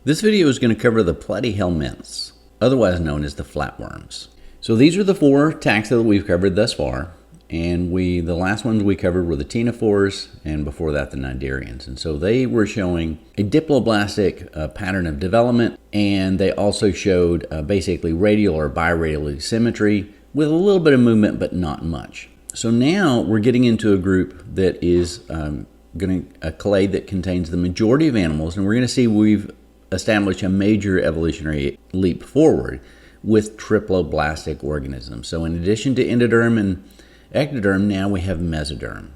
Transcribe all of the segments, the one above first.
This video is going to cover the Platyhelminthes, otherwise known as the flatworms. So these are the four taxa that we've covered thus far, and the last ones we covered were the ctenophores, and before that the cnidarians. And so they were showing a diploblastic pattern of development, and they also showed basically radial or biradial symmetry with a little bit of movement, but not much. So now we're getting into a group that is a clade that contains the majority of animals, and we're going to see we've established a major evolutionary leap forward with triploblastic organisms. So in addition to endoderm and ectoderm, now we have mesoderm.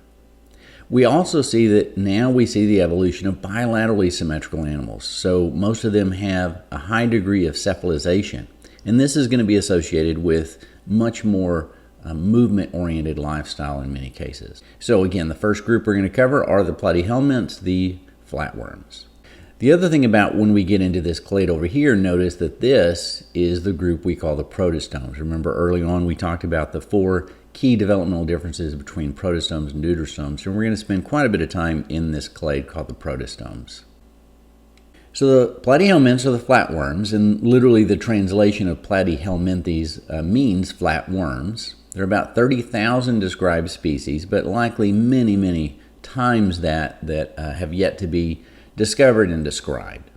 We also see that now we see the evolution of bilaterally symmetrical animals. So most of them have a high degree of cephalization, and this is going to be associated with much more movement-oriented lifestyle in many cases. So again, the first group we're going to cover are the Platyhelminthes, the flatworms. The other thing about when we get into this clade over here, notice that this is the group we call the protostomes. Remember early on we talked about the four key developmental differences between protostomes and deuterostomes, and we're going to spend quite a bit of time in this clade called the protostomes. So the Platyhelminthes are the flatworms, and literally the translation of Platyhelminthes means flatworms. There are about 30,000 described species, but likely many, many times that have yet to be discovered and described.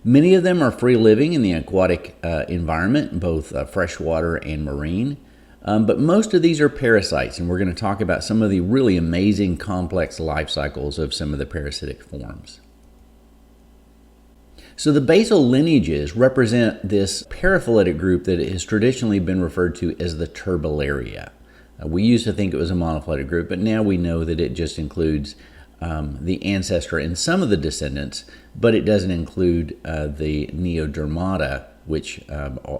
Many of them are free living in the aquatic environment, both freshwater and marine, but most of these are parasites, and we're going to talk about some of the really amazing complex life cycles of some of the parasitic forms. So the basal lineages represent this paraphyletic group that has traditionally been referred to as the Turbellaria. We used to think it was a monophyletic group, but now we know that it just includes the ancestor and some of the descendants, but it doesn't include the CaNeodermata, which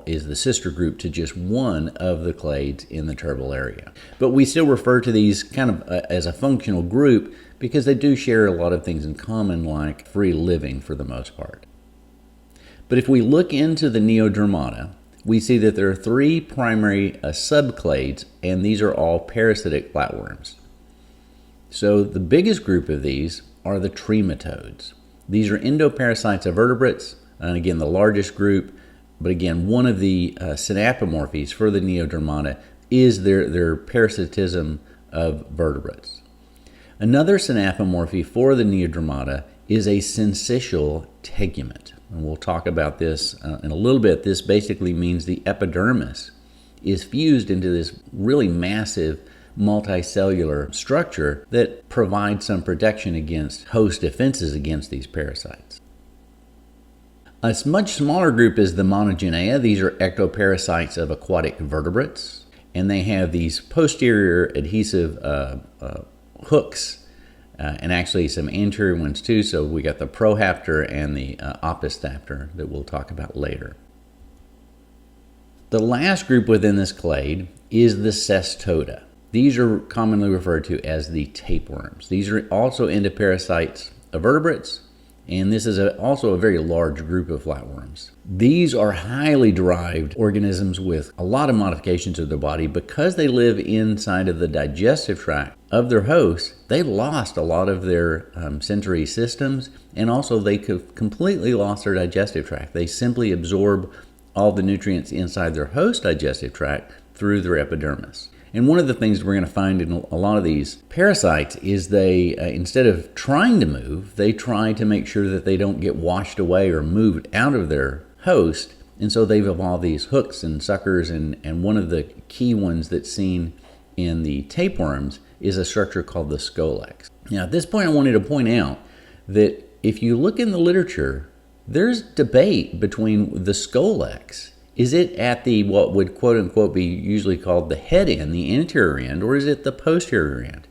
is the sister group to just one of the clades in the Turbellaria. But we still refer to these kind of as a functional group because they do share a lot of things in common, like free living for the most part. But if we look into the CaNeodermata, we see that there are three primary subclades, and these are all parasitic flatworms. So the biggest group of these are the trematodes. These are endoparasites of vertebrates, and again the largest group, but again one of the synapomorphies for the CaNeodermata is their parasitism of vertebrates. Another synapomorphy for the CaNeodermata is a syncytial tegument. And we'll talk about this in a little bit. This basically means the epidermis is fused into this really massive multicellular structure that provides some protection against host defenses against these parasites. A much smaller group is the Monogenea. These are ectoparasites of aquatic vertebrates, and they have these posterior adhesive hooks, and actually some anterior ones too. So we got the prohapter and the opistapter that we'll talk about later. The last group within this clade is the Cestoda. These are commonly referred to as the tapeworms. These are also endoparasites of vertebrates, and this is also a very large group of flatworms. These are highly derived organisms with a lot of modifications of their body. Because they live inside of the digestive tract of their host, they've lost a lot of their sensory systems, and also they could completely lost their digestive tract. They simply absorb all the nutrients inside their host digestive tract through their epidermis. And one of the things we're going to find in a lot of these parasites is they, instead of trying to move, they try to make sure that they don't get washed away or moved out of their host. And so they've evolved these hooks and suckers, and one of the key ones that's seen in the tapeworms is a structure called the scolex. Now at this point I wanted to point out that if you look in the literature, there's debate between the scolex. Is it at the what would quote unquote be usually called the head end, the anterior end, or is it the posterior end?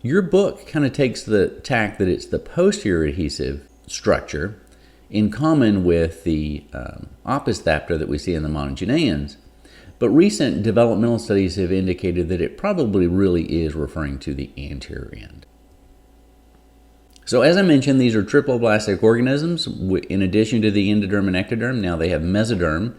Your book kind of takes the tack that it's the posterior adhesive structure in common with the opistapter that we see in the monogeneans, but recent developmental studies have indicated that it probably really is referring to the anterior end. So as I mentioned, these are triploblastic organisms. In addition to the endoderm and ectoderm, now they have mesoderm,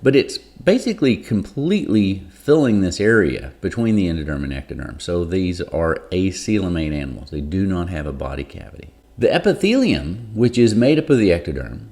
but it's basically completely filling this area between the endoderm and ectoderm. So these are acoelomate animals. They do not have a body cavity. The epithelium, which is made up of the ectoderm,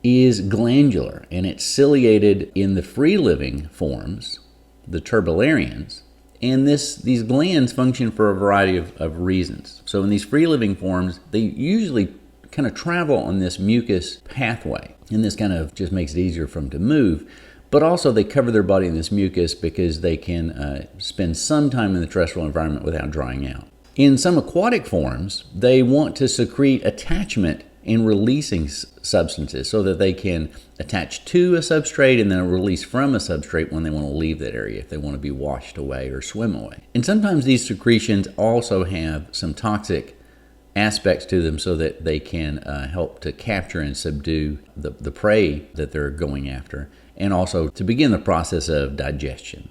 is glandular, and it's ciliated in the free-living forms, the turbularians, and these glands function for a variety of reasons. So in these free-living forms, they usually kind of travel on this mucus pathway, and this kind of just makes it easier for them to move. But also they cover their body in this mucus because they can spend some time in the terrestrial environment without drying out. In some aquatic forms, they want to secrete attachment and releasing substances so that they can attach to a substrate and then release from a substrate when they want to leave that area, if they want to be washed away or swim away. And sometimes these secretions also have some toxic aspects to them so that they can help to capture and subdue the prey that they're going after, and also to begin the process of digestion.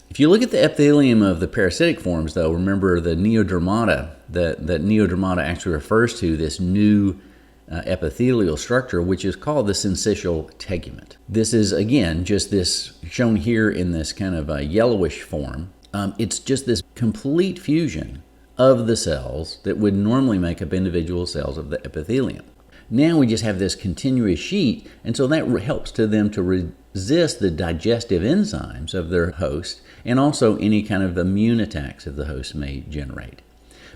If you look at the epithelium of the parasitic forms, though, remember the CaNeodermata, that CaNeodermata actually refers to this new epithelial structure, which is called the syncytial tegument. This is, again, just this shown here in this kind of a yellowish form. It's just this complete fusion of the cells that would normally make up individual cells of the epithelium. Now we just have this continuous sheet, and so that helps to them to resist the digestive enzymes of their host and also any kind of immune attacks that the host may generate.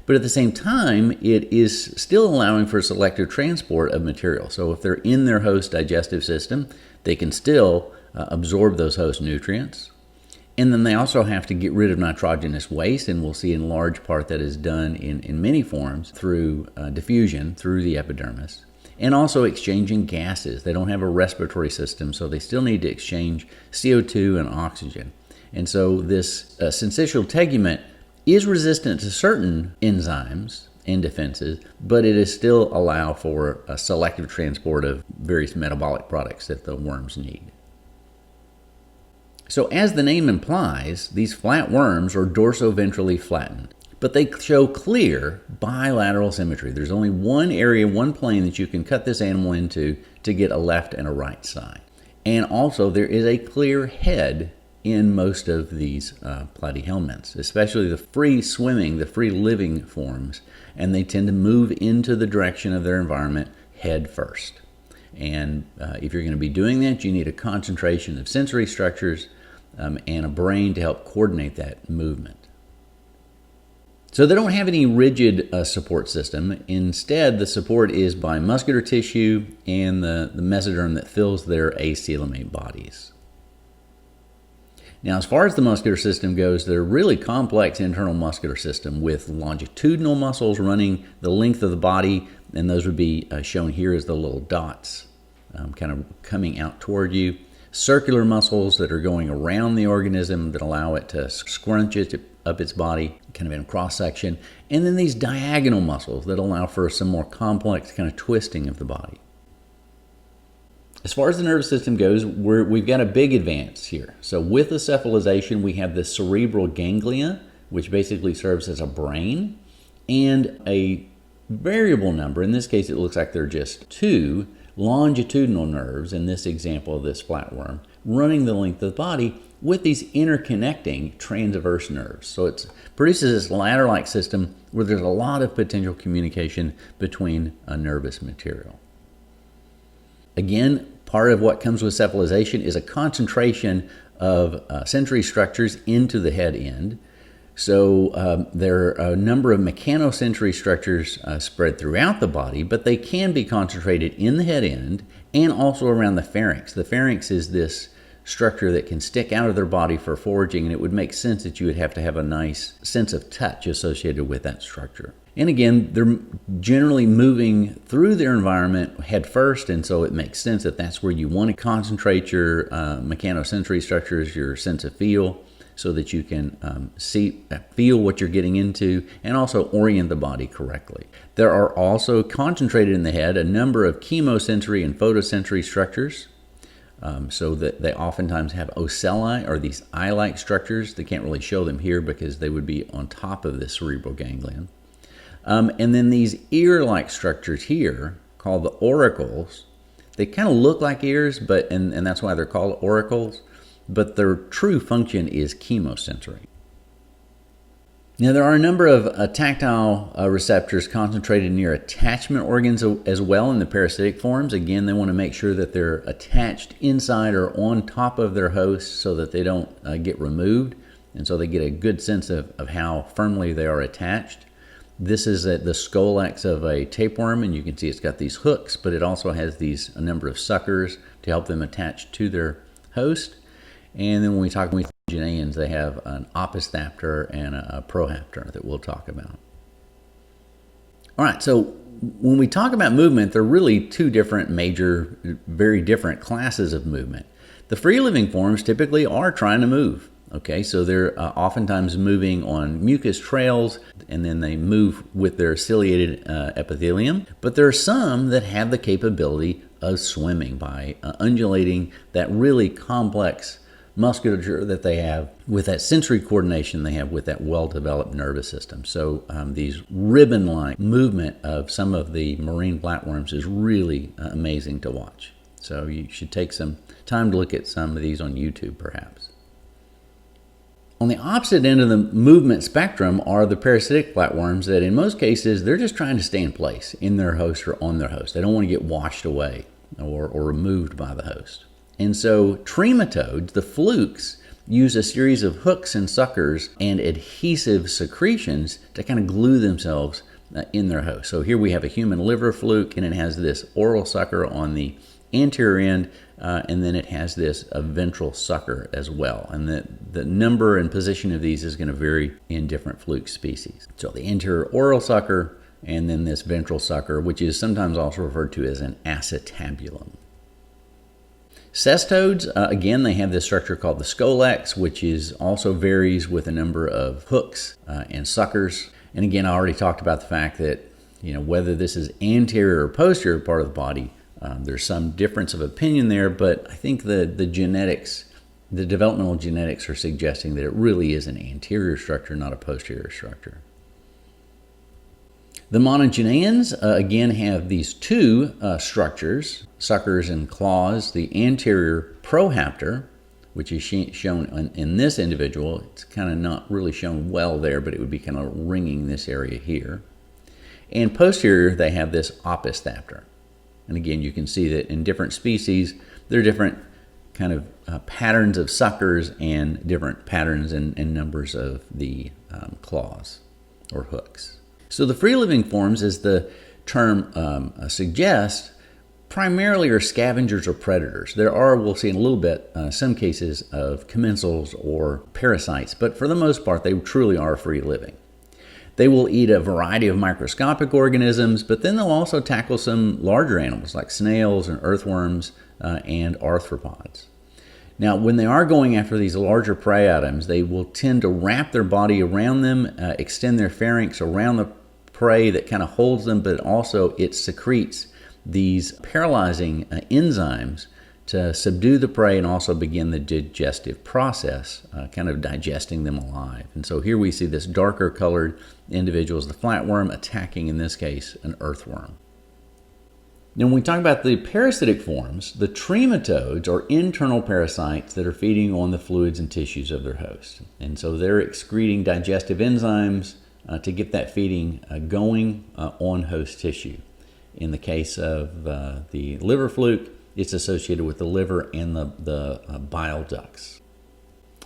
But at the same time, it is still allowing for selective transport of material. So if they're in their host digestive system, they can still absorb those host nutrients. And then they also have to get rid of nitrogenous waste, and we'll see in large part that is done in many forms through diffusion through the epidermis. And also exchanging gases. They don't have a respiratory system, so they still need to exchange CO2 and oxygen. And so this syncytial tegument is resistant to certain enzymes and defenses, but it is still allow for a selective transport of various metabolic products that the worms need. So as the name implies, these flatworms are dorsoventrally flattened, but they show clear bilateral symmetry. There's only one area, one plane that you can cut this animal into to get a left and a right side. And also there is a clear head in most of these platyhelminthes, especially the free swimming, the free living forms, and they tend to move into the direction of their environment head first. And if you're going to be doing that, you need a concentration of sensory structures and a brain to help coordinate that movement. So they don't have any rigid support system. Instead, the support is by muscular tissue and the mesoderm that fills their acoelomate bodies. Now, as far as the muscular system goes, they're a really complex internal muscular system with longitudinal muscles running the length of the body, and those would be shown here as the little dots kind of coming out toward you. Circular muscles that are going around the organism that allow it to scrunch up its body, kind of in a cross section. And then these diagonal muscles that allow for some more complex kind of twisting of the body. As far as the nervous system goes, we've got a big advance here. So with the cephalization, we have the cerebral ganglia, which basically serves as a brain, and a variable number. In this case, it looks like they're just two longitudinal nerves, in this example of this flatworm, running the length of the body with these interconnecting transverse nerves. So it produces this ladder-like system where there's a lot of potential communication between a nervous material. Again, part of what comes with cephalization is a concentration of sensory structures into the head end. So there are a number of mechanosensory structures spread throughout the body, but they can be concentrated in the head end and also around the pharynx. The pharynx is this structure that can stick out of their body for foraging, and it would make sense that you would have to have a nice sense of touch associated with that structure. And again, they're generally moving through their environment head first, and so it makes sense that that's where you want to concentrate your mechanosensory structures, your sense of feel, so that you can feel what you're getting into and also orient the body correctly. There are also concentrated in the head a number of chemosensory and photosensory structures, so that they oftentimes have ocelli, or these eye-like structures. They can't really show them here because they would be on top of the cerebral ganglion. And then these ear-like structures here, called the auricles, they kind of look like ears, but and that's why they're called auricles, but their true function is chemosensory. Now, there are a number of tactile receptors concentrated near attachment organs as well in the parasitic forms. Again, they want to make sure that they're attached inside or on top of their host so that they don't get removed, and so they get a good sense of how firmly they are attached. This is the scolex of a tapeworm, and you can see it's got these hooks, but it also has a number of suckers to help them attach to their host. And then when we talk about Geneans, they have an opistaptor and a prohaptor that we'll talk about. All right, so when we talk about movement, there are really two different major, very different classes of movement. The free-living forms typically are trying to move. Okay, so they're oftentimes moving on mucus trails, and then they move with their ciliated epithelium. But there are some that have the capability of swimming by undulating that really complex musculature that they have with that sensory coordination they have with that well-developed nervous system. So these ribbon-like movement of some of the marine flatworms is really amazing to watch. So you should take some time to look at some of these on YouTube perhaps. On the opposite end of the movement spectrum are the parasitic flatworms that in most cases they're just trying to stay in place in their host or on their host. They don't want to get washed away or removed by the host. And so trematodes, the flukes, use a series of hooks and suckers and adhesive secretions to kind of glue themselves in their host. So here we have a human liver fluke, and it has this oral sucker on the anterior end, and then it has this ventral sucker as well. And the number and position of these is going to vary in different fluke species. So the anterior oral sucker, and then this ventral sucker, which is sometimes also referred to as an acetabulum. Cestodes, again, they have this structure called the scolex, which also varies with a number of hooks and suckers. And again, I already talked about the fact that, whether this is anterior or posterior part of the body, there's some difference of opinion there, but I think the genetics, the developmental genetics are suggesting that it really is an anterior structure, not a posterior structure. The monogeneans, again, have these two structures, suckers and claws. The anterior prohaptor, which is shown in this individual, it's kind of not really shown well there, but it would be kind of ringing this area here. And posterior, they have this opistaptor. And again, you can see that in different species, there are different kind of patterns of suckers and different patterns and numbers of the claws or hooks. So the free-living forms, as the term suggests, primarily are scavengers or predators. There are, we'll see in a little bit, some cases of commensals or parasites, but for the most part, they truly are free-living. They will eat a variety of microscopic organisms, but then they'll also tackle some larger animals like snails and earthworms and arthropods. Now, when they are going after these larger prey items, they will tend to wrap their body around them, extend their pharynx around the prey that kind of holds them, but also it secretes these paralyzing enzymes to subdue the prey and also begin the digestive process, kind of digesting them alive. And so here we see this darker colored individual, the flatworm, attacking, in this case, an earthworm. Now, when we talk about the parasitic forms, the trematodes are internal parasites that are feeding on the fluids and tissues of their host. And so they're excreting digestive enzymes to get that feeding going on host tissue. In the case of the liver fluke, it's associated with the liver and the bile ducts.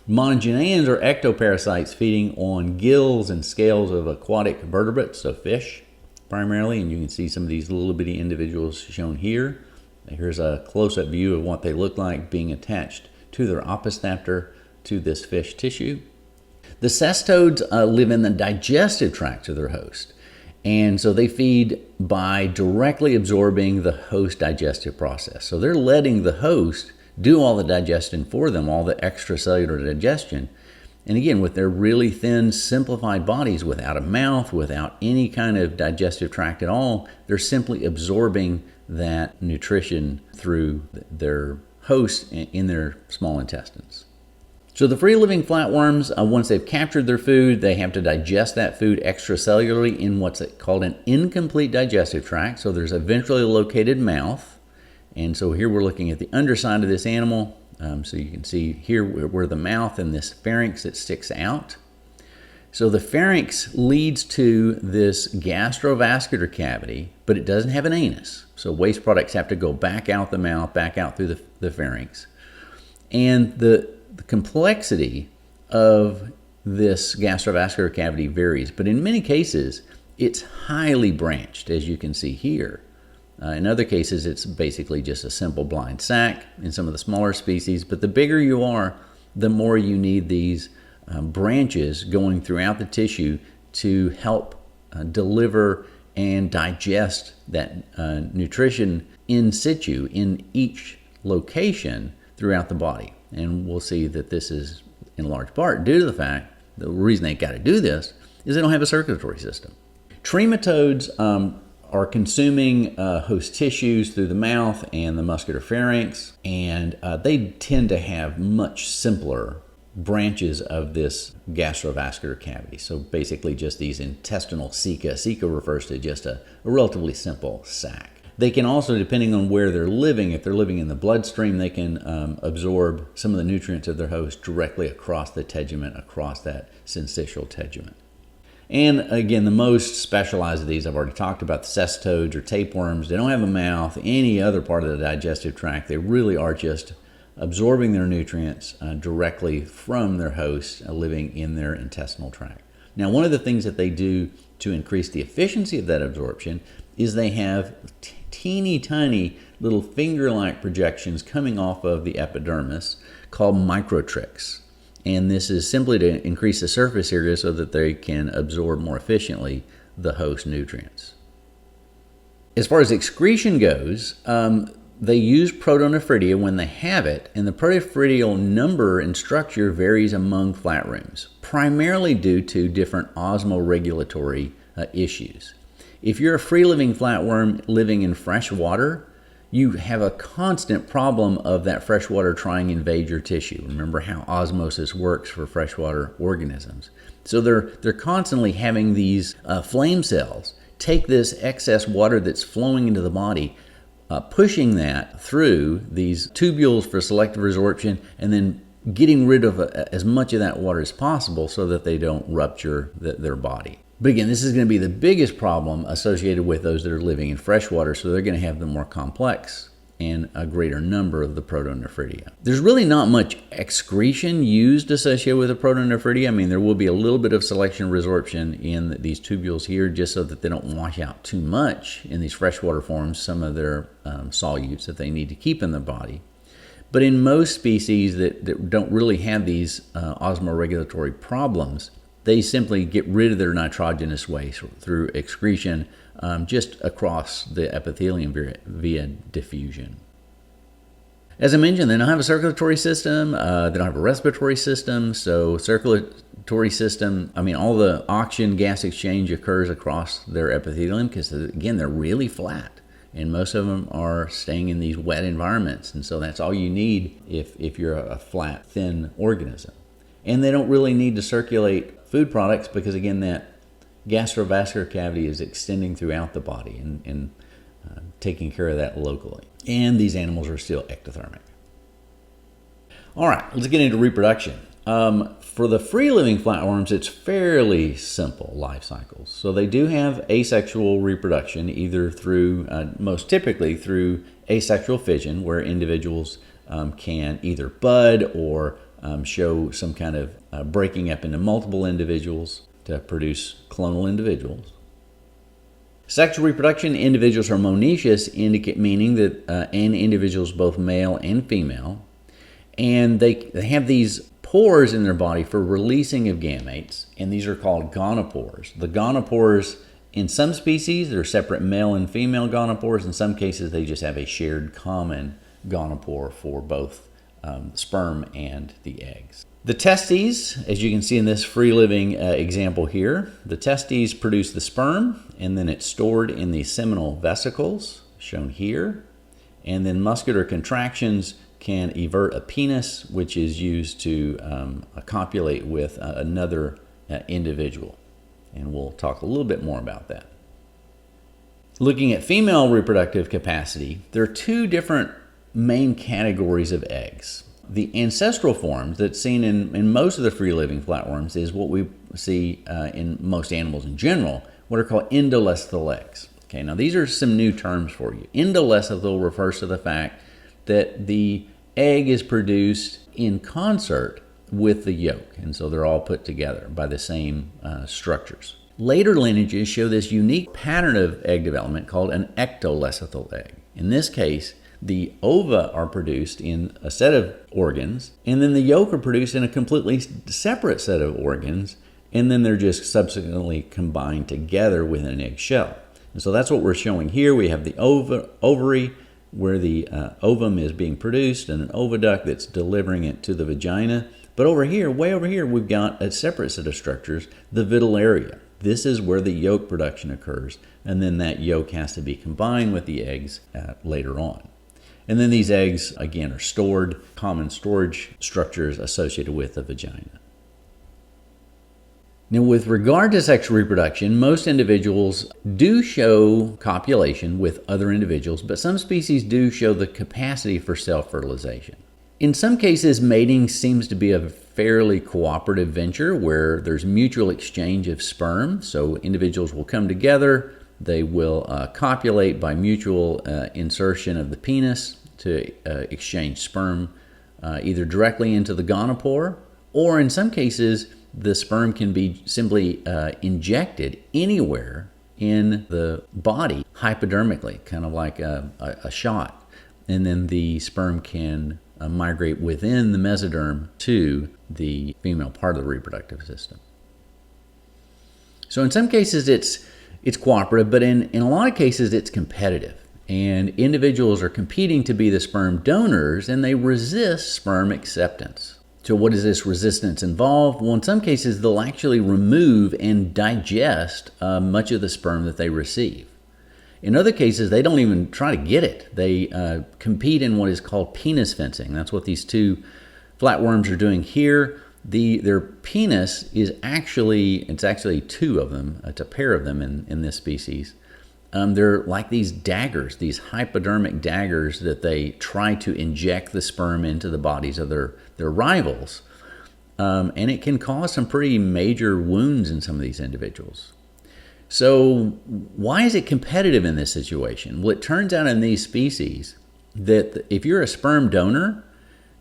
Monogeneans are ectoparasites feeding on gills and scales of aquatic vertebrates, so fish primarily, and you can see some of these little bitty individuals shown here. Here's a close-up view of what they look like being attached to their opistaptor to this fish tissue. The cestodes live in the digestive tract of their host, and so they feed by directly absorbing the host digestive process. So they're letting the host do all the digestion for them, all the extracellular digestion. And again, with their really thin, simplified bodies, without a mouth, without any kind of digestive tract at all, they're simply absorbing that nutrition through their host in their small intestines. So the free-living flatworms, once they've captured their food, they have to digest that food extracellularly in what's called an incomplete digestive tract. So there's a ventrally located mouth. And so here we're looking at the underside of this animal. So you can see here where the mouth and this pharynx that sticks out. So the pharynx leads to this gastrovascular cavity, but it doesn't have an anus. So waste products have to go back out the mouth, back out through the pharynx. And the complexity of this gastrovascular cavity varies, but in many cases, it's highly branched, as you can see here. In other cases, it's basically just a simple blind sac in some of the smaller species, but the bigger you are, the more you need these branches going throughout the tissue to help deliver and digest that nutrition in situ in each location throughout the body. And we'll see that this is in large part due to the fact, the reason they got to do this is they don't have a circulatory system. Trematodes are consuming host tissues through the mouth and the muscular pharynx, and they tend to have much simpler branches of this gastrovascular cavity. So basically just these intestinal ceca. Ceca refers to just a relatively simple sac. They can also, depending on where they're living, if they're living in the bloodstream, they can absorb some of the nutrients of their host directly across the tegument, across that syncytial tegument. And again, the most specialized of these, I've already talked about, the cestodes or tapeworms. They don't have a mouth, any other part of the digestive tract. They really are just absorbing their nutrients directly from their host living in their intestinal tract. Now, one of the things that they do to increase the efficiency of that absorption is they have teeny tiny little finger-like projections coming off of the epidermis called microtricks. And this is simply to increase the surface area so that they can absorb more efficiently the host nutrients. As far as excretion goes, they use protonephridia when they have it, and the protonephridial number and structure varies among flatworms, primarily due to different osmoregulatory issues. If you're a free-living flatworm living in fresh water, you have a constant problem of that fresh water trying to invade your tissue. Remember how osmosis works for freshwater organisms. So they're constantly having these flame cells take this excess water that's flowing into the body, pushing that through these tubules for selective resorption, and then getting rid of as much of that water as possible so that they don't rupture their body. But again, this is going to be the biggest problem associated with those that are living in freshwater, so they're going to have the more complex and a greater number of the protonephridia. There's really not much excretion used associated with the protonephridia. I mean, there will be a little bit of selection resorption in these tubules here just so that they don't wash out too much in these freshwater forms, some of their solutes that they need to keep in the body. But in most species that don't really have these osmoregulatory problems, they simply get rid of their nitrogenous waste through excretion just across the epithelium via diffusion. As I mentioned, they don't have a circulatory system, they don't have a respiratory system, so circulatory system, I mean, all the oxygen gas exchange occurs across their epithelium because, again, they're really flat, and most of them are staying in these wet environments, and so that's all you need if you're a flat, thin organism. And they don't really need to circulate food products because, again, that gastrovascular cavity is extending throughout the body and taking care of that locally. And these animals are still ectothermic. All right, let's get into reproduction. For the free-living flatworms, it's fairly simple life cycles. So they do have asexual reproduction, either through, most typically through asexual fission, where individuals can either bud or show some kind of breaking up into multiple individuals to produce clonal individuals. Sexual reproduction, individuals are monoecious, meaning that an individual is both male and female, and they have these pores in their body for releasing of gametes, and these are called gonopores. The gonopores, in some species, they're separate male and female gonopores. In some cases, they just have a shared common gonopore for both sperm and the eggs. The testes, as you can see in this free-living example here, the testes produce the sperm, and then it's stored in the seminal vesicles, shown here. And then muscular contractions can evert a penis, which is used to copulate with another individual. And we'll talk a little bit more about that. Looking at female reproductive capacity, there are two different main categories of eggs. The ancestral forms that's seen in most of the free-living flatworms is what we see in most animals in general, what are called endolesethal eggs. Okay, now these are some new terms for you. Endolesethal refers to the fact that the egg is produced in concert with the yolk, and so they're all put together by the same structures. Later lineages show this unique pattern of egg development called an ectolesethal egg. In this case, the ova are produced in a set of organs, and then the yolk are produced in a completely separate set of organs, and then they're just subsequently combined together within an egg shell. And so that's what we're showing here. We have the ovary where the ovum is being produced and an oviduct that's delivering it to the vagina. But over here, way over here, we've got a separate set of structures, the vitellaria. This is where the yolk production occurs, and then that yolk has to be combined with the eggs later on. And then these eggs, again, are stored, common storage structures associated with the vagina. Now, with regard to sexual reproduction, most individuals do show copulation with other individuals, but some species do show the capacity for self-fertilization. In some cases, mating seems to be a fairly cooperative venture where there's mutual exchange of sperm. So individuals will come together, they will copulate by mutual insertion of the penis to exchange sperm either directly into the gonopore, or in some cases, the sperm can be simply injected anywhere in the body hypodermically, kind of like a shot. And then the sperm can migrate within the mesoderm to the female part of the reproductive system. So in some cases it's cooperative, but in a lot of cases it's competitive. And individuals are competing to be the sperm donors, and they resist sperm acceptance. So what does this resistance involve? Well, in some cases, they'll actually remove and digest much of the sperm that they receive. In other cases, they don't even try to get it. They compete in what is called penis fencing. That's what these two flatworms are doing here. Their penis is it's actually two of them. It's a pair of them in this species. They're like these daggers, these hypodermic daggers that they try to inject the sperm into the bodies of their rivals. And it can cause some pretty major wounds in some of these individuals. So why is it competitive in this situation? Well, it turns out in these species that if you're a sperm donor,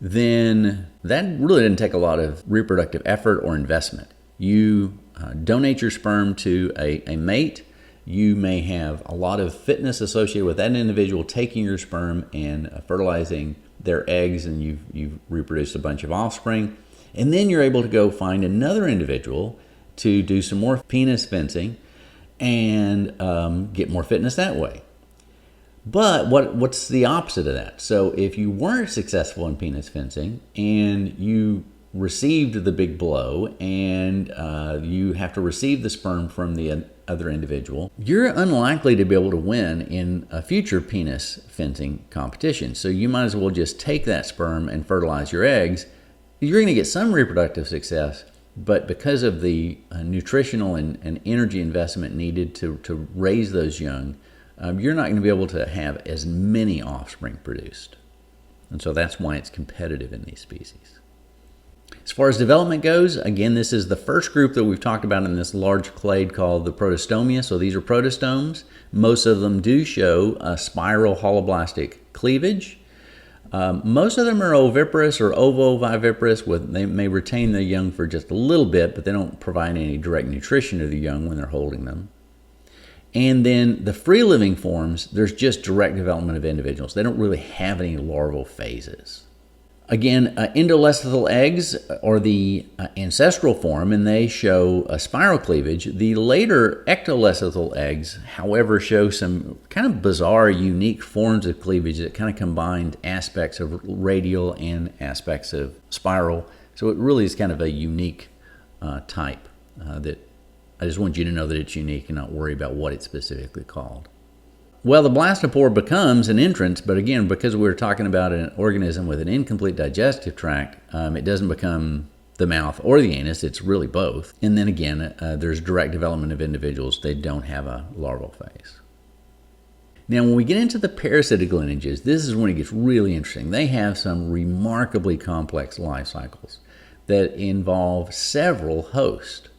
then that really didn't take a lot of reproductive effort or investment. You donate your sperm to a mate. You may have a lot of fitness associated with that individual taking your sperm and fertilizing their eggs, and you've reproduced a bunch of offspring. And then you're able to go find another individual to do some more penis fencing and get more fitness that way. But what's the opposite of that? So if you weren't successful in penis fencing and you received the big blow and you have to receive the sperm from the other individual, you're unlikely to be able to win in a future penis fencing competition. So you might as well just take that sperm and fertilize your eggs. You're going to get some reproductive success, but because of the nutritional and energy investment needed to raise those young, you're not going to be able to have as many offspring produced. And so that's why it's competitive in these species. As far as development goes, again, this is the first group that we've talked about in this large clade called the Protostomia. So these are protostomes. Most of them do show a spiral holoblastic cleavage. Most of them are oviparous or ovoviviparous. They may retain their young for just a little bit, but they don't provide any direct nutrition to the young when they're holding them. And then the free-living forms, there's just direct development of individuals. They don't really have any larval phases. Again, endolesethal eggs are the ancestral form, and they show a spiral cleavage. The later ectolesethal eggs, however, show some kind of bizarre, unique forms of cleavage that kind of combined aspects of radial and aspects of spiral. So it really is kind of a unique type that I just want you to know that it's unique and not worry about what it's specifically called. Well, the blastopore becomes an entrance, but again, because we're talking about an organism with an incomplete digestive tract, it doesn't become the mouth or the anus, it's really both. And then again, there's direct development of individuals. They don't have a larval phase. Now, when we get into the parasitic lineages, this is when it gets really interesting. They have some remarkably complex life cycles that involve several hosts.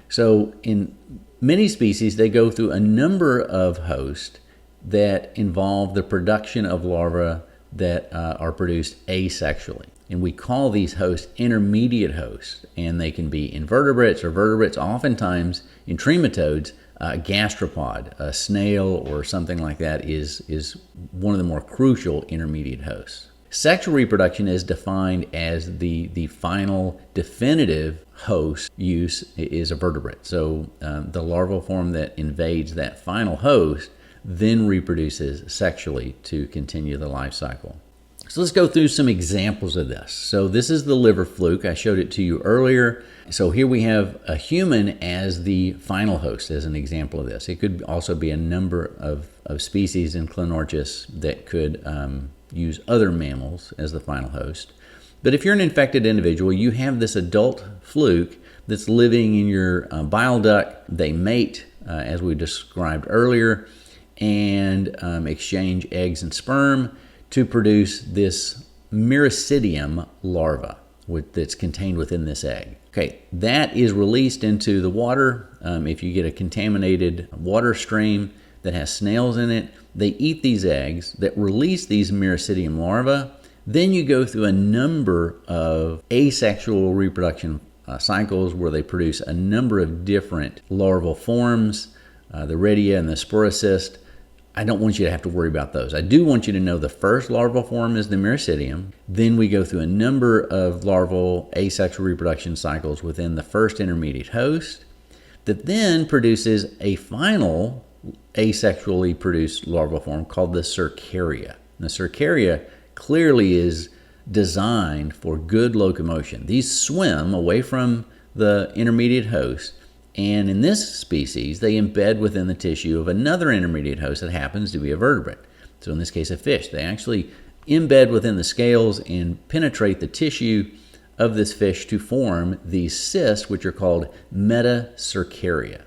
So in many species, they go through a number of hosts that involve the production of larvae that are produced asexually. And we call these hosts intermediate hosts, and they can be invertebrates or vertebrates. Oftentimes in trematodes, a gastropod, a snail or something like that is one of the more crucial intermediate hosts. Sexual reproduction is defined as the final definitive host use is a vertebrate. So the larval form that invades that final host then reproduces sexually to continue the life cycle. So let's go through some examples of this. So this is the liver fluke. I showed it to you earlier. So here we have a human as the final host as an example of this. It could also be a number of species in Clonorchis that could use other mammals as the final host. But if you're an infected individual, you have this adult fluke that's living in your bile duct. They mate, as we described earlier, and exchange eggs and sperm to produce this Myristidium larva that's contained within this egg. Okay, that is released into the water. If you get a contaminated water stream that has snails in it, they eat these eggs that release these Myristidium larvae. Then you go through a number of asexual reproduction cycles where they produce a number of different larval forms, the redia and the sporocyst. I don't want you to have to worry about those. I do want you to know the first larval form is the Myristidium. Then we go through a number of larval asexual reproduction cycles within the first intermediate host that then produces a final asexually produced larval form called the Cercaria. The Cercaria clearly is designed for good locomotion. These swim away from the intermediate host, and in this species, they embed within the tissue of another intermediate host that happens to be a vertebrate. So in this case, a fish. They actually embed within the scales and penetrate the tissue of this fish to form these cysts, which are called metacercaria.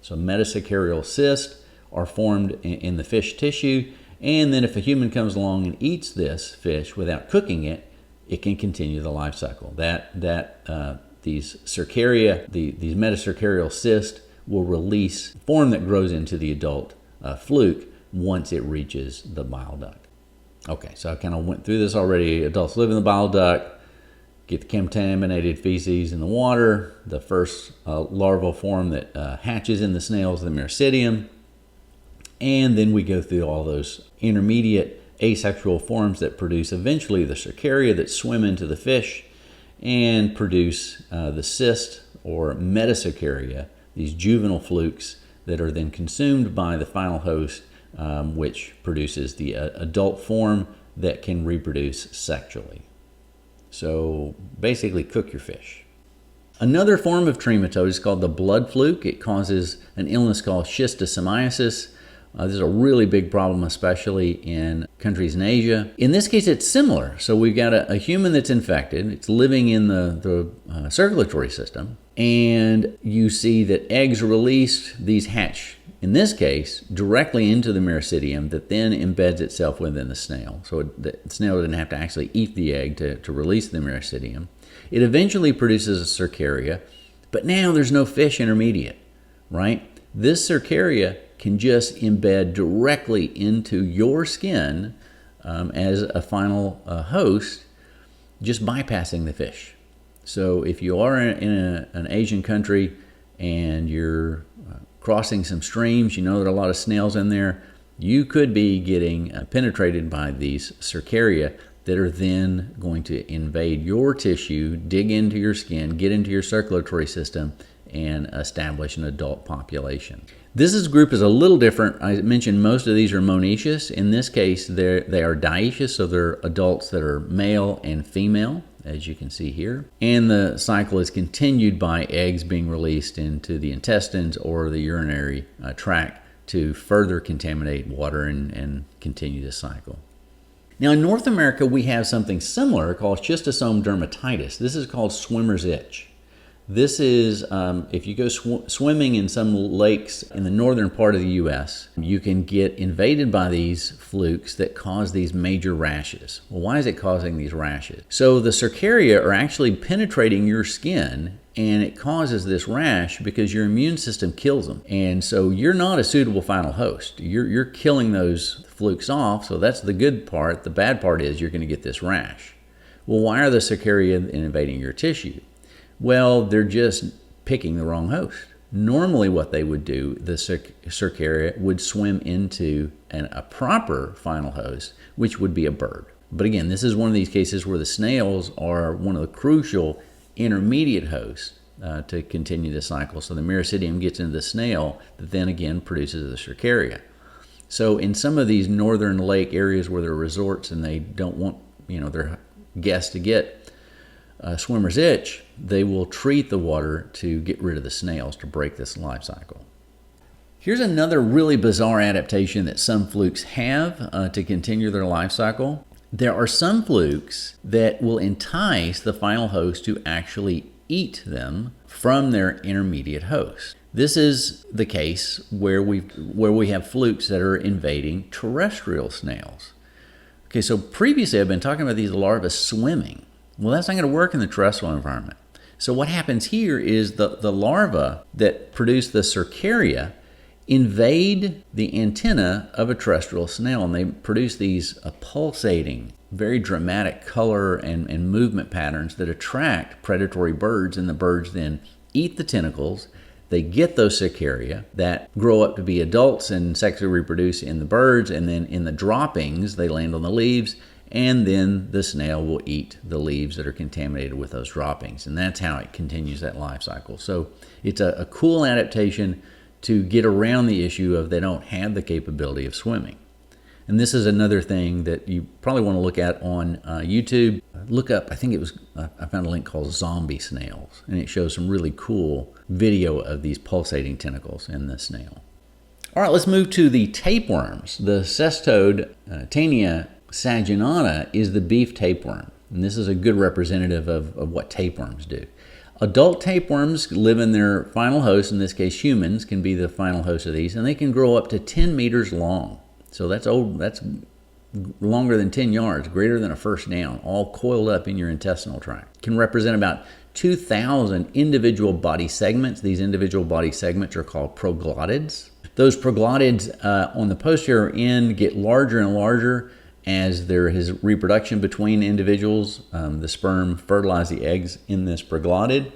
So metacercarial cysts are formed in the fish tissue, and then if a human comes along and eats this fish without cooking it, it can continue the life cycle. These cercaria, these metacercarial cysts, will release form that grows into the adult fluke once it reaches the bile duct. Okay, so I kind of went through this already. Adults live in the bile duct, get the contaminated feces in the water. The first larval form that hatches in the snails, the Myristidium. And then we go through all those intermediate asexual forms that produce eventually the cercaria that swim into the fish and produce the cyst or metacercaria, these juvenile flukes that are then consumed by the final host, which produces the adult form that can reproduce sexually. So basically, cook your fish. Another form of trematode is called the blood fluke. It causes an illness called Schistosomiasis. This is a really big problem, especially in countries in Asia. In this case, it's similar. So we've got a human that's infected. It's living in the circulatory system. And you see that eggs are released. These hatch, in this case, directly into the Myristidium that then embeds itself within the snail. So the snail didn't have to actually eat the egg to release the Myristidium. It eventually produces a cercaria, but now there's no fish intermediate, right? This cercaria can just embed directly into your skin as a final host, just bypassing the fish. So if you are in an Asian country and you're crossing some streams, you know there are a lot of snails in there, you could be getting penetrated by these cercaria that are then going to invade your tissue, dig into your skin, get into your circulatory system, and establish an adult population. This group is a little different. I mentioned most of these are monoecious. In this case, they are dioecious, so they're adults that are male and female, as you can see here. And the cycle is continued by eggs being released into the intestines or the urinary tract to further contaminate water and continue the cycle. Now in North America, we have something similar called Schistosome Dermatitis. This is called swimmer's itch. This is, if you go swimming in some lakes in the northern part of the U.S., you can get invaded by these flukes that cause these major rashes. Well, why is it causing these rashes? So the cercaria are actually penetrating your skin, and it causes this rash because your immune system kills them. And so you're not a suitable final host. You're killing those flukes off, so that's the good part. The bad part is you're going to get this rash. Well, why are the cercaria invading your tissue? Well, they're just picking the wrong host. Normally what they would do, the cercaria would swim into a proper final host, which would be a bird. But again, this is one of these cases where the snails are one of the crucial intermediate hosts to continue the cycle. So the Miracidium gets into the snail that then again produces the cercaria. So in some of these northern lake areas where there are resorts and they don't want their guests to get swimmer's itch, they will treat the water to get rid of the snails to break this life cycle. Here's another really bizarre adaptation that some flukes have to continue their life cycle. There are some flukes that will entice the final host to actually eat them from their intermediate host. This is the case where we have flukes that are invading terrestrial snails. Okay, so previously I've been talking about these larvae swimming. Well, that's not going to work in the terrestrial environment. So what happens here is the larvae that produce the cercaria invade the antenna of a terrestrial snail, and they produce these pulsating, very dramatic color and movement patterns that attract predatory birds, and the birds then eat the tentacles. They get those cercaria that grow up to be adults and sexually reproduce in the birds, and then in the droppings, they land on the leaves, and then the snail will eat the leaves that are contaminated with those droppings. And that's how it continues that life cycle. So it's a cool adaptation to get around the issue of they don't have the capability of swimming. And this is another thing that you probably want to look at on YouTube. Look up, I found a link called Zombie Snails, and it shows some really cool video of these pulsating tentacles in the snail. All right, let's move to the tapeworms. The Cestoda-Taenia saginata is the beef tapeworm, and this is a good representative of what tapeworms do. Adult tapeworms live in their final host, in this case humans can be the final host of these, and they can grow up to 10 meters long. So that's longer than 10 yards, greater than a first down, all coiled up in your intestinal tract. Can represent about 2,000 individual body segments. These individual body segments are called proglottids. Those proglottids on the posterior end get larger and larger as there is reproduction between individuals. The sperm fertilize the eggs in this proglottid.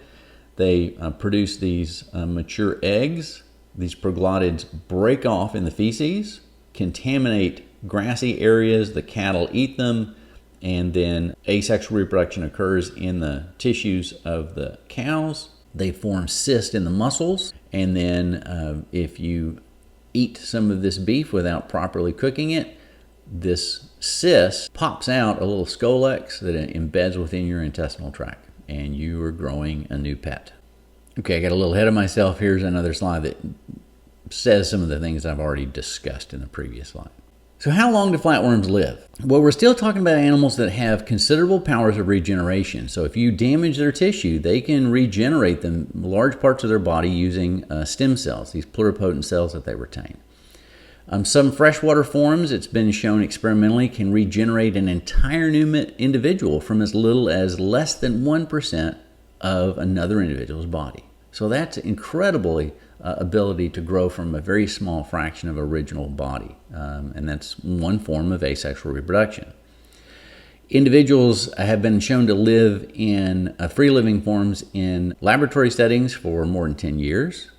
They produce these mature eggs. These proglottids break off in the feces, contaminate grassy areas, the cattle eat them, and then asexual reproduction occurs in the tissues of the cows. They form cysts in the muscles, and then if you eat some of this beef without properly cooking it, this cyst pops out a little scolex that embeds within your intestinal tract, and you are growing a new pet. Okay, I got a little ahead of myself. Here's another slide that says some of the things I've already discussed in the previous slide. So how long do flatworms live? Well, we're still talking about animals that have considerable powers of regeneration. So if you damage their tissue, they can regenerate them, large parts of their body, using stem cells, these pluripotent cells that they retain. Some freshwater forms, it's been shown experimentally, can regenerate an entire new individual from as little as less than 1% of another individual's body. So that's incredibly ability to grow from a very small fraction of original body. And that's one form of asexual reproduction. Individuals have been shown to live in free-living forms in laboratory settings for more than 10 years.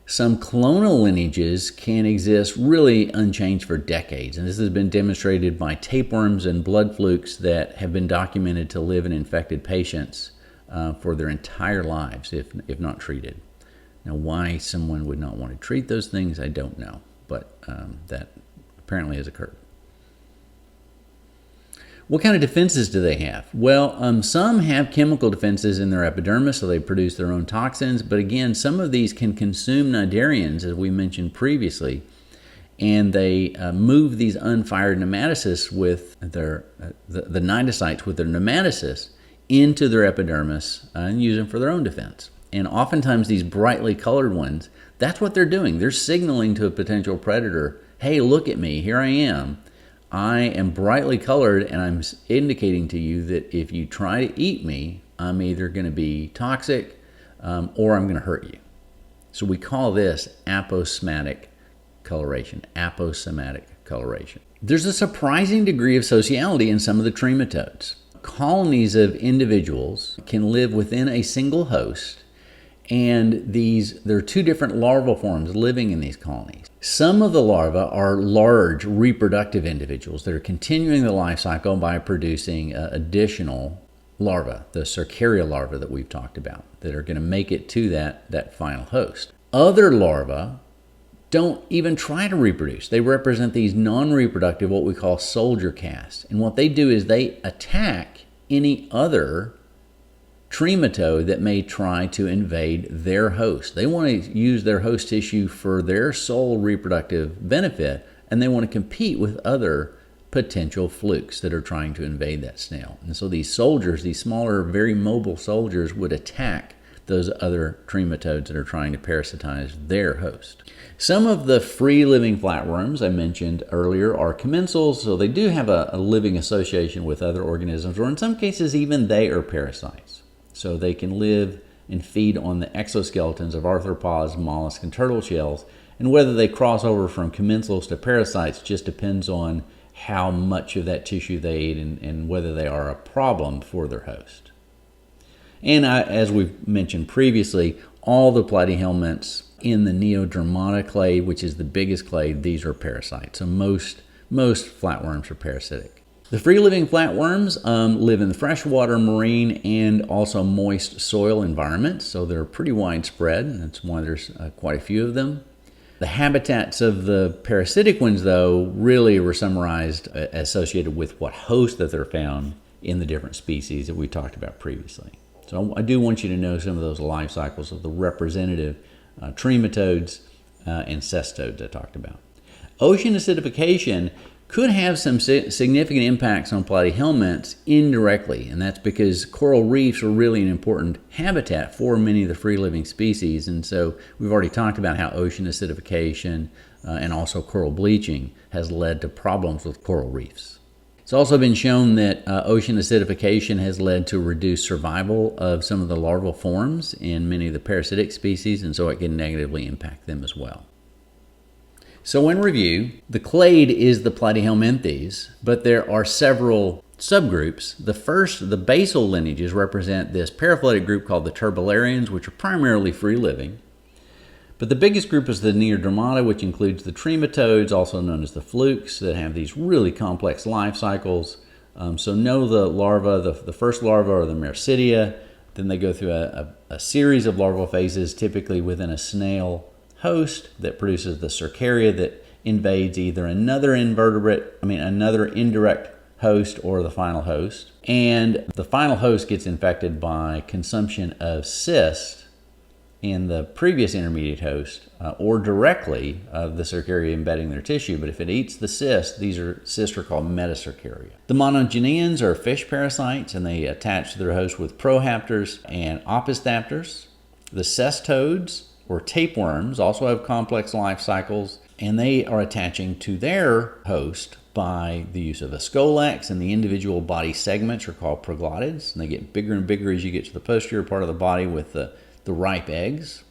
Some clonal lineages can exist really unchanged for decades, and this has been demonstrated by tapeworms and blood flukes that have been documented to live in infected patients for their entire lives, if not treated. Now, why someone would not want to treat those things, I don't know, but that apparently has occurred. What kind of defenses do they have? Well, some have chemical defenses in their epidermis, so they produce their own toxins. But again, some of these can consume cnidarians, as we mentioned previously, and they move these unfired nematocysts with their the cnidocytes with their nematocysts into their epidermis and use them for their own defense. And oftentimes these brightly colored ones, that's what they're doing. They're signaling to a potential predator, hey, look at me, here I am. I am brightly colored, and I'm indicating to you that if you try to eat me, I'm either going to be toxic or I'm going to hurt you. So we call this aposematic coloration, aposematic coloration. There's a surprising degree of sociality in some of the trematodes. Colonies of individuals can live within a single host, and there are two different larval forms living in these colonies. Some of the larvae are large reproductive individuals that are continuing the life cycle by producing additional larvae, the cercaria larvae that we've talked about, that are going to make it to that final host. Other larvae don't even try to reproduce. They represent these non-reproductive, what we call soldier castes. And what they do is they attack any other trematode that may try to invade their host. They want to use their host tissue for their sole reproductive benefit, and they want to compete with other potential flukes that are trying to invade that snail. And so these soldiers, these smaller, very mobile soldiers, would attack those other trematodes that are trying to parasitize their host. Some of the free-living flatworms I mentioned earlier are commensals, so they do have a living association with other organisms, or in some cases even they are parasites. So they can live and feed on the exoskeletons of arthropods, mollusks, and turtle shells, and whether they cross over from commensals to parasites just depends on how much of that tissue they eat and whether they are a problem for their host. And as we've mentioned previously, all the platyhelminthes in the CaNeodermata clade, which is the biggest clade, these are parasites. So most flatworms are parasitic. The free-living flatworms live in the freshwater, marine, and also moist soil environments, so they're pretty widespread, and that's why there's quite a few of them. The habitats of the parasitic ones, though, really were summarized associated with what host that they're found in the different species that we talked about previously. So I do want you to know some of those life cycles of the representative trematodes and cestodes I talked about. Ocean acidification could have some significant impacts on platyhelminthes indirectly, and that's because coral reefs are really an important habitat for many of the free-living species, and so we've already talked about how ocean acidification and also coral bleaching has led to problems with coral reefs. It's also been shown that ocean acidification has led to reduced survival of some of the larval forms in many of the parasitic species, and so it can negatively impact them as well. So in review, the clade is the Platyhelminthes, but there are several subgroups. The first, the basal lineages, represent this paraphyletic group called the Turbellarians, which are primarily free-living. But the biggest group is the CaNeodermata, which includes the trematodes, also known as the flukes, that have these really complex life cycles. So know the larva, the first larva are the Mercidia, then they go through a series of larval phases, typically within a snail host that produces the cercaria that invades either another indirect host or the final host. And the final host gets infected by consumption of cyst in the previous intermediate host or directly of the cercaria embedding their tissue. But if it eats the cyst, cysts are called metacercaria. The monogeneans are fish parasites, and they attach to their host with prohapters and opistapters. The cestodes, or tapeworms, also have complex life cycles, and they are attaching to their host by the use of a scolex, and the individual body segments are called proglottids, and they get bigger and bigger as you get to the posterior part of the body with the ripe eggs,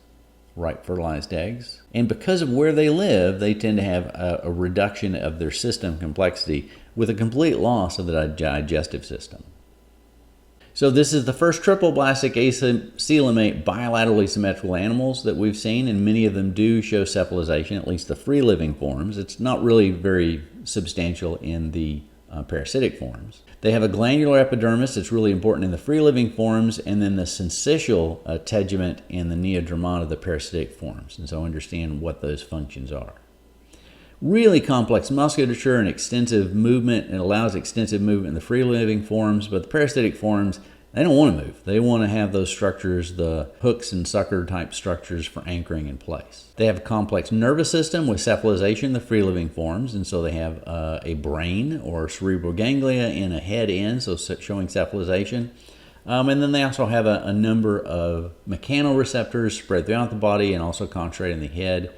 ripe fertilized eggs. And because of where they live, they tend to have a reduction of their system complexity with a complete loss of the digestive system. So this is the first triploblastic acoelomate bilaterally symmetrical animals that we've seen, and many of them do show cephalization, at least the free-living forms. It's not really very substantial in the parasitic forms. They have a glandular epidermis that's really important in the free-living forms, and then the syncytial tegument in the CaNeodermata, the parasitic forms. And so understand what those functions are. Really complex musculature and extensive movement. It allows extensive movement in the free-living forms, but the parasitic forms, they don't want to move. They want to have those structures, the hooks and sucker type structures for anchoring in place. They have a complex nervous system with cephalization, the free-living forms, and so they have a brain or cerebral ganglia and a head end, so showing cephalization. And then they also have a number of mechanoreceptors spread throughout the body and also concentrated in the head.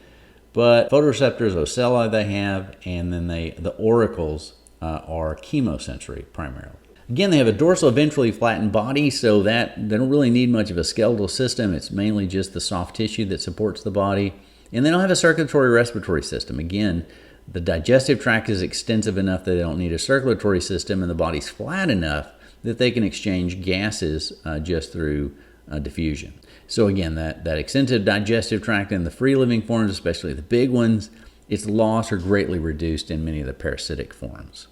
But photoreceptors, ocelli they have, and then the auricles are chemosensory primarily. Again, they have a dorsal ventrally flattened body, so that they don't really need much of a skeletal system. It's mainly just the soft tissue that supports the body. And they don't have a circulatory respiratory system. Again, the digestive tract is extensive enough that they don't need a circulatory system, and the body's flat enough that they can exchange gases just through diffusion. So again, that extensive digestive tract in the free-living forms, especially the big ones, its loss or greatly reduced in many of the parasitic forms.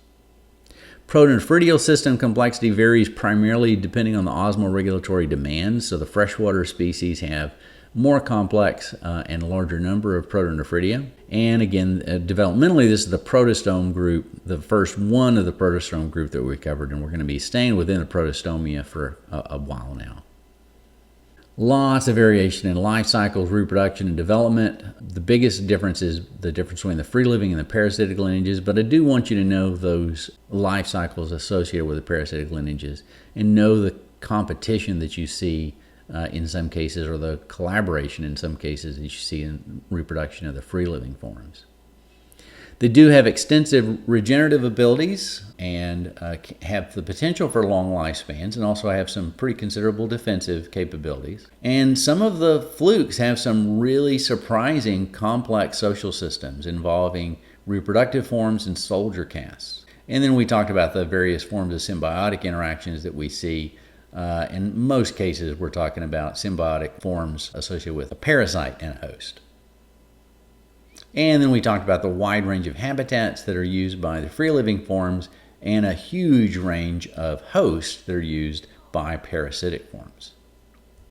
Protonephridial system complexity varies primarily depending on the osmoregulatory demands. So the freshwater species have more complex and larger number of protonephridia. And again, developmentally, this is the protostome group, the first one of the protostome group that we covered, and we're going to be staying within the protostomia for a while now. Lots of variation in life cycles, reproduction, and development. The biggest difference is the difference between the free-living and the parasitic lineages, but I do want you to know those life cycles associated with the parasitic lineages and know the competition that you see in some cases, or the collaboration in some cases that you see in reproduction of the free-living forms. They do have extensive regenerative abilities and have the potential for long lifespans, and also have some pretty considerable defensive capabilities. And some of the flukes have some really surprising complex social systems involving reproductive forms and soldier castes. And then we talked about the various forms of symbiotic interactions that we see. In most cases, we're talking about symbiotic forms associated with a parasite and a host. And then we talked about the wide range of habitats that are used by the free-living forms and a huge range of hosts that are used by parasitic forms.